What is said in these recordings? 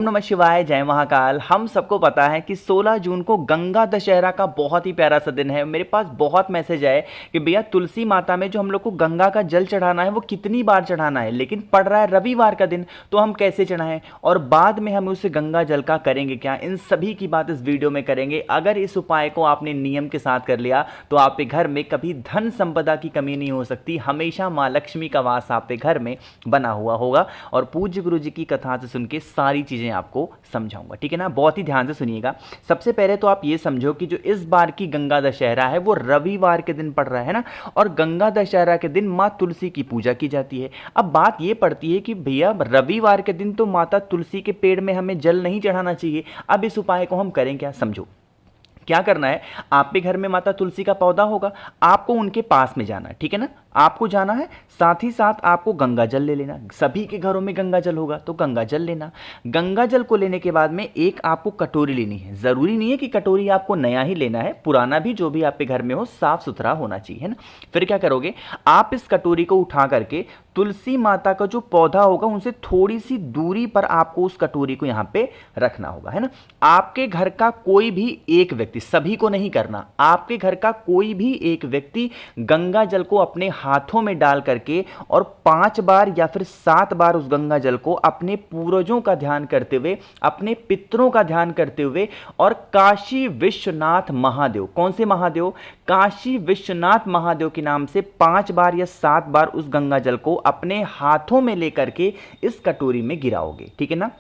नमः शिवाय, जय महाकाल। हम सबको पता है कि 16 जून को गंगा दशहरा का बहुत ही प्यारा सा दिन है। मेरे पास बहुत मैसेज आए कि भैया तुलसी माता में जो हम लोग को गंगा का जल चढ़ाना है वो कितनी बार चढ़ाना है, लेकिन पड़ रहा है रविवार का दिन, तो हम कैसे चढ़ाएं और बाद में हम उसे गंगा जल का करेंगे क्या, इन सभी की बात इस वीडियो में करेंगे। अगर इस उपाय को आपने नियम के साथ कर लिया तो आपके घर में कभी धन संपदा की कमी नहीं हो सकती। हमेशा माँ लक्ष्मी का वास आपके घर में बना हुआ होगा और पूज्य गुरु जी की कथा से सुन के सारी चीजें आपको समझाऊंगा, ठीक है ना। बहुत ही ध्यान से सुनिएगा। सबसे पहले तो आप ये समझो कि जो इस बार की गंगा दशहरा है वो रविवार के दिन पड़ रहा है ना, और गंगा दशहरा के दिन माँ तुलसी की पूजा की जाती है। अब बात ये पड़ती है कि भैया रविवार के दिन तो माता तुलसी के पेड़ में हमें जल नहीं चढ़ाना चाहिए। अब इस उपाय को हम करें क्या, समझो। क्या करना है, आपके घर में माता तुलसी का पौधा होगा, आपको उनके पास में जाना है, ठीक है ना। आपको जाना है, साथ ही साथ आपको गंगा जल ले लेना। सभी के घरों में गंगा जल होगा तो गंगा जल लेना। गंगा जल को लेने के बाद में एक आपको कटोरी लेनी है। जरूरी नहीं है कि कटोरी आपको नया ही लेना है, पुराना भी जो भी आपके घर में हो साफ सुथरा होना चाहिए, है ना। फिर क्या करोगे, आप इस कटोरी को उठा करके तुलसी माता का जो पौधा होगा उनसे थोड़ी सी दूरी पर आपको उस कटोरी को यहां पे रखना होगा, है ना। आपके घर का कोई भी एक व्यक्ति, सभी को नहीं करना, आपके घर का कोई भी एक व्यक्ति गंगा जल को अपने हाथों में डाल करके और 5 बार या फिर 7 बार उस गंगा जल को अपने पूर्वजों का ध्यान करते हुए, अपने पितरों का ध्यान करते हुए और काशी विश्वनाथ महादेव, कौन से महादेव, काशी विश्वनाथ महादेव के नाम से 5 बार या 7 बार उस गंगा जल को अपने हाथों में लेकर के इस कटोरी में गिराओगे, ठीक है ना।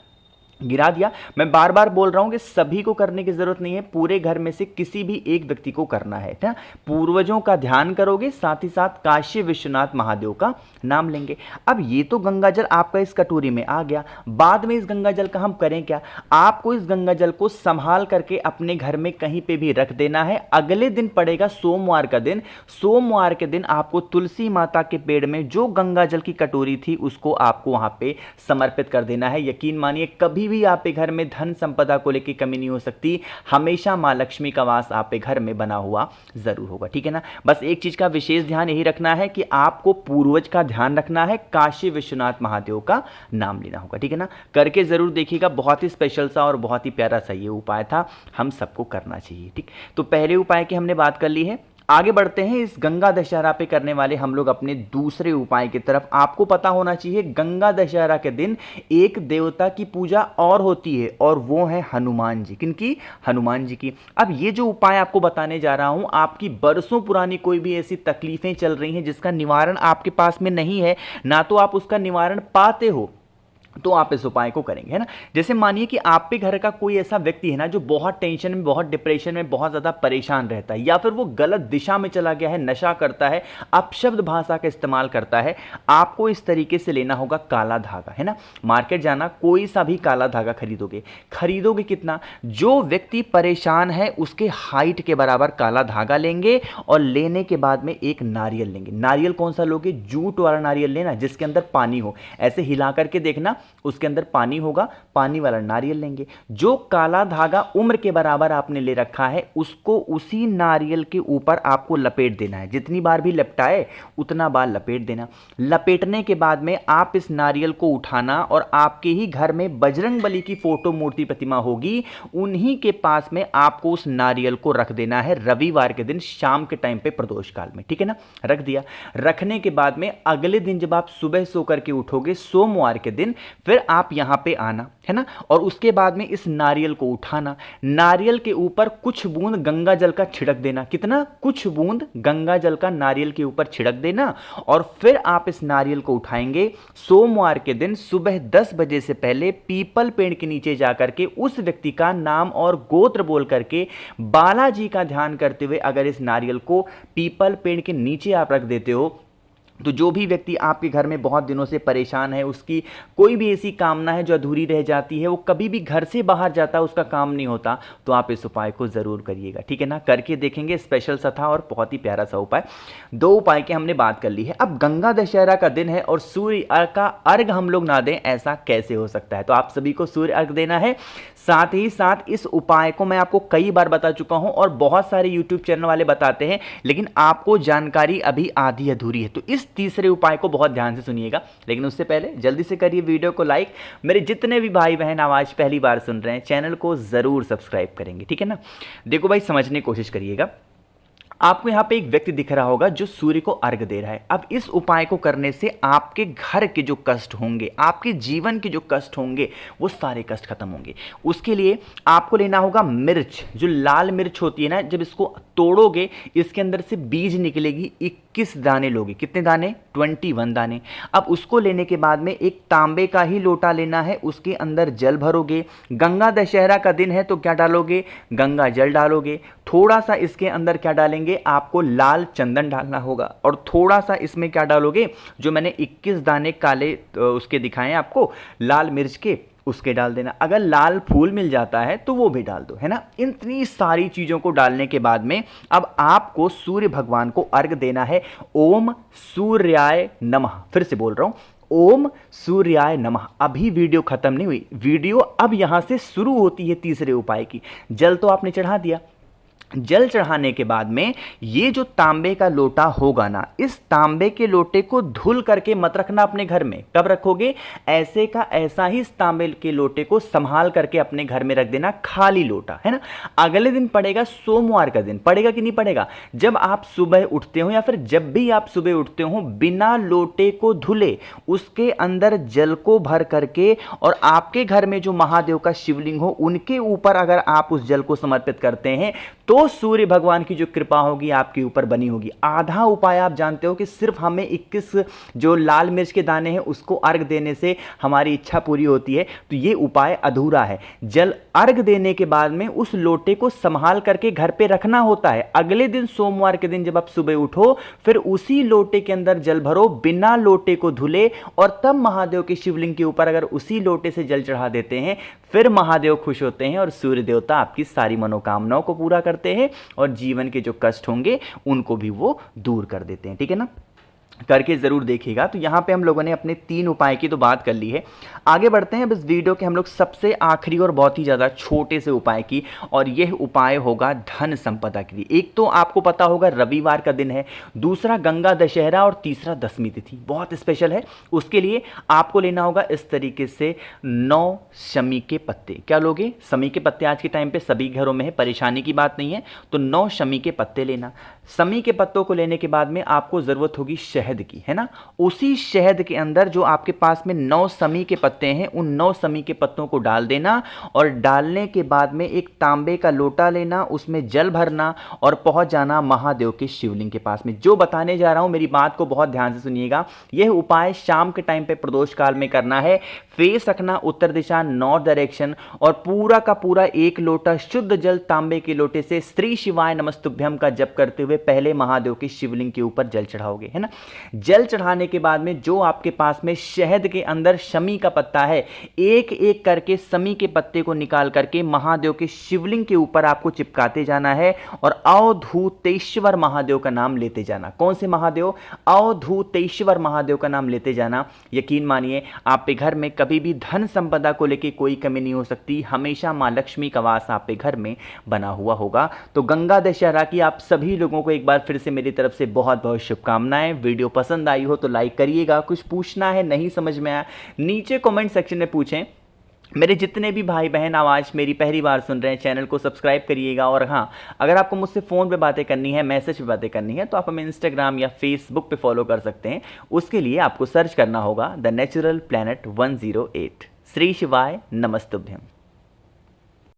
गिरा दिया। मैं बार बार बोल रहा हूं कि सभी को करने की जरूरत नहीं है, पूरे घर में से किसी भी एक व्यक्ति को करना है ना। पूर्वजों का ध्यान करोगे, साथ ही साथ काशी विश्वनाथ महादेव का नाम लेंगे। अब ये तो गंगा जल आपका इस कटोरी में आ गया। बाद में इस गंगा जल का हम करें क्या, आपको इस गंगा जल को संभाल करके अपने घर में कहीं पे भी रख देना है। अगले दिन पड़ेगा सोमवार का दिन। सोमवार के दिन आपको तुलसी माता के पेड़ में जो गंगा जल की कटोरी थी उसको आपको वहां पे समर्पित कर देना है। यकीन मानिए कभी भी आपके घर में धन संपदा को लेकर कमी नहीं हो सकती। हमेशा मां लक्ष्मी का वास आपके घर में बना हुआ जरूर होगा, ठीक है ना। बस एक चीज का विशेष ध्यान यही रखना है कि आपको पूर्वज का ध्यान रखना है, काशी विश्वनाथ महादेव का नाम लेना होगा, ठीक है ना। करके जरूर देखिएगा, बहुत ही स्पेशल सा और बहुत ही प्यारा सा ये उपाय था, हम सबको करना चाहिए, ठीक। तो पहले उपाय की हमने बात कर ली है। आगे बढ़ते हैं इस गंगा दशहरा पे करने वाले हम लोग अपने दूसरे उपाय की तरफ। आपको पता होना चाहिए गंगा दशहरा के दिन एक देवता की पूजा और होती है और वो है हनुमान जी। किनकी, हनुमान जी की। अब ये जो उपाय आपको बताने जा रहा हूं, आपकी बरसों पुरानी कोई भी ऐसी तकलीफें चल रही हैं जिसका निवारण आपके पास में नहीं है, ना तो आप उसका निवारण पाते हो, तो आप इस उपाय को करेंगे, है ना। जैसे मानिए कि आपके घर का कोई ऐसा व्यक्ति है ना जो बहुत टेंशन में, बहुत डिप्रेशन में, बहुत ज्यादा परेशान रहता है, या फिर वो गलत दिशा में चला गया है, नशा करता है, अपशब्द भाषा का इस्तेमाल करता है। आपको इस तरीके से लेना होगा काला धागा, है ना। मार्केट जाना, कोई सा भी काला धागा खरीदोगे। खरीदोगे कितना, जो व्यक्ति परेशान है उसके हाइट के बराबर काला धागा लेंगे और लेने के बाद में एक नारियल लेंगे। नारियल कौन सा लोगे, जूट वाला नारियल लेना जिसके अंदर पानी हो। ऐसे हिला करके देखना, उसके अंदर पानी होगा, पानी वाला नारियल लेंगे। जो काला धागा उम्र के बराबर आपने ले रखा है उसको उसी नारियल के ऊपर आपको लपेट देना है। जितनी बार भी लपटाए उतना बार लपेट देना। लपेटने के बाद में आप इस नारियल को उठाना और आपके ही घर में बजरंगबली की फोटो मूर्ति प्रतिमा होगी, उन्हीं के पास में आपको उस नारियल को रख देना है रविवार के दिन शाम के टाइम पे प्रदोष काल में, ठीक है ना। रख दिया। रखने के बाद में अगले दिन जब आप सुबह सो करके उठोगे सोमवार के दिन, फिर आप यहां पे आना, है ना, और उसके बाद में इस नारियल को उठाना। नारियल के ऊपर कुछ बूंद गंगा जल का छिड़क देना। कितना, कुछ बूंद गंगा जल का नारियल के ऊपर छिड़क देना और फिर आप इस नारियल को उठाएंगे। सोमवार के दिन सुबह 10 बजे से पहले पीपल पेड़ के नीचे जाकर के उस व्यक्ति का नाम और गोत्र बोल करके बालाजी का ध्यान करते हुए अगर इस नारियल को पीपल पेड़ के नीचे आप रख देते हो तो जो भी व्यक्ति आपके घर में बहुत दिनों से परेशान है, उसकी कोई भी ऐसी कामना है जो अधूरी रह जाती है, वो कभी भी घर से बाहर जाता है, उसका काम नहीं होता, तो आप इस उपाय को जरूर करिएगा, ठीक है ना। करके देखेंगे, स्पेशल सा था और बहुत ही प्यारा सा उपाय। 2 उपाय की हमने बात कर ली है। अब गंगा दशहरा का दिन है और सूर्य का अर्घ हम लोग ना दें, ऐसा कैसे हो सकता है। तो आप सभी को सूर्य अर्घ देना है। साथ ही साथ इस उपाय को मैं आपको कई बार बता चुका हूं और बहुत सारे यूट्यूब चैनल वाले बताते हैं, लेकिन आपको जानकारी अभी आधी अधूरी है। तो इस तीसरे उपाय को बहुत ध्यान से सुनिएगा। लेकिन उससे पहले जल्दी से करिए वीडियो को लाइक। मेरे जितने भी भाई बहन आवाज़ पहली बार सुन रहे हैं चैनल को ज़रूर सब्सक्राइब करेंगे, ठीक है ना। देखो भाई, समझने की कोशिश करिएगा। आपको यहाँ पे एक व्यक्ति दिख रहा होगा जो सूर्य को अर्घ दे रहा है। अब इस उपाय को करने से आपके घर के जो कष्ट होंगे, आपके जीवन के जो कष्ट होंगे, वो सारे कष्ट खत्म होंगे। उसके लिए आपको लेना होगा मिर्च, जो लाल मिर्च होती है ना, जब इसको तोड़ोगे इसके अंदर से बीज निकलेगी। 21 दाने लोगे। कितने दाने? 21 दाने। अब उसको लेने के बाद में एक तांबे का ही लोटा लेना है, उसके अंदर जल भरोगे। गंगा दशहरा का दिन है तो क्या डालोगे? गंगा जल डालोगे। थोड़ा सा इसके अंदर क्या डालेंगे? आपको लाल चंदन डालना होगा। और थोड़ा सा इसमें क्या डालोगे? जो मैंने 21 दाने काले उसके दिखाए आपको लाल मिर्च के, उसके डाल देना। अगर लाल फूल मिल जाता है तो वो भी डाल दो, है ना। इतनी सारी चीज़ों को डालने के बाद में अब आपको सूर्य भगवान को अर्घ देना है। ओम सूर्याय नमः। फिर से बोल रहा हूं, ओम सूर्याय नमः। अभी वीडियो खत्म नहीं हुई, वीडियो अब यहां से शुरू होती है तीसरे उपाय की। जल तो आपने चढ़ा दिया। जल चढ़ाने के बाद में ये जो तांबे का लोटा होगा ना, इस तांबे के लोटे को धुल करके मत रखना अपने घर में। कब रखोगे? ऐसे का ऐसा ही इस तांबे के लोटे को संभाल करके अपने घर में रख देना, खाली लोटा, है ना। अगले दिन पड़ेगा, सोमवार का दिन पड़ेगा कि नहीं पड़ेगा? जब आप सुबह उठते हो या फिर जब भी आप सुबह उठते हो, बिना लोटे को धुले उसके अंदर जल को भर करके और आपके घर में जो महादेव का शिवलिंग हो उनके ऊपर अगर आप उस जल को समर्पित करते हैं तो सूर्य भगवान की जो कृपा होगी आपके ऊपर बनी होगी। आधा उपाय आप जानते हो कि सिर्फ हमें 21 जो लाल मिर्च के दाने हैं उसको अर्घ देने से हमारी इच्छा पूरी होती है, तो ये उपाय अधूरा है। जल अर्घ देने के बाद में उस लोटे को संभाल करके घर पे रखना होता है। अगले दिन सोमवार के दिन जब आप सुबह उठो, फिर उसी लोटे के अंदर जल भरो बिना लोटे को धुले, और तब महादेव के शिवलिंग के ऊपर अगर उसी लोटे से जल चढ़ा देते हैं, फिर महादेव खुश होते हैं और सूर्य देवता आपकी सारी मनोकामनाओं को पूरा करते हैं और जीवन के जो कष्ट होंगे उनको भी वो दूर कर देते हैं, ठीक है ना। करके ज़रूर देखिएगा। तो यहाँ पे हम लोगों ने अपने 3 उपाय की तो बात कर ली है। आगे बढ़ते हैं अब इस वीडियो के हम लोग सबसे आखिरी और बहुत ही ज़्यादा छोटे से उपाय की, और यह उपाय होगा धन संपदा के लिए। एक तो आपको पता होगा रविवार का दिन है, दूसरा गंगा दशहरा और तीसरा दशमी तिथि, बहुत स्पेशल है। उसके लिए आपको लेना होगा इस तरीके से 9 शमी के पत्ते। क्या लोगे? शमी के पत्ते आज के टाइम पर सभी घरों में है, परेशानी की बात नहीं है। तो 9 शमी के पत्ते लेना। शमी के पत्तों को लेने के बाद में आपको ज़रूरत होगी शहद की, है ना। उसी शहद के अंदर जो आपके पास में 9 शमी के पत्ते हैं, उन 9 शमी के पत्तों को डाल देना, और डालने के बाद में एक तांबे का लोटा लेना, उसमें जल भरना और पहुंच जाना महादेव के शिवलिंग के पास में। जो बताने जा रहा हूं मेरी बात को बहुत ध्यान से सुनिएगा। यह उपाय शाम के टाइम पे प्रदोष काल में करना है। फेस रखना उत्तर दिशा, नॉर्थ डायरेक्शन, और पूरा का पूरा 1 लोटा शुद्ध जल तांबे के लोटे से श्री शिवाय नमस्तुभ्यम का जप करते हुए पहले महादेव के शिवलिंग के ऊपर जल चढ़ाओगे, है ना। जल चढ़ाने के बाद में जो आपके पास में शहद के अंदर शमी का पत्ता है, एक एक करके शमी के पत्ते को निकाल करके महादेव के शिवलिंग के ऊपर आपको चिपकाते जाना है और अवधूतेश्वर महादेव का नाम लेते जाना। कौन से महादेव? अवधूतेश्वर महादेव का नाम लेते जाना। यकीन मानिए आपके घर में कभी भी धन संपदा को लेकर कोई कमी नहीं हो सकती। हमेशा मां लक्ष्मी का वास आपके घर में बना हुआ होगा। तो गंगा दशहरा की आप सभी लोगों को एक बार फिर से मेरी तरफ से बहुत बहुत शुभकामनाएं। वीडियो पसंद आई हो तो लाइक करिएगा। कुछ पूछना है, नहीं समझ में आया, नीचे कमेंट सेक्शन में पूछें। मेरे जितने भी भाई बहन आवाज़ मेरी पहली बार सुन रहे हैं, चैनल को सब्सक्राइब करिएगा। और हाँ, अगर आपको मुझसे फ़ोन पे बातें करनी है, मैसेज पे बातें करनी है, तो आप हमें इंस्टाग्राम या फेसबुक पे फॉलो कर सकते हैं। उसके लिए आपको सर्च करना होगा द नेचुरल प्लैनेट 108। श्री शिवाय नमस्तुभ्यम।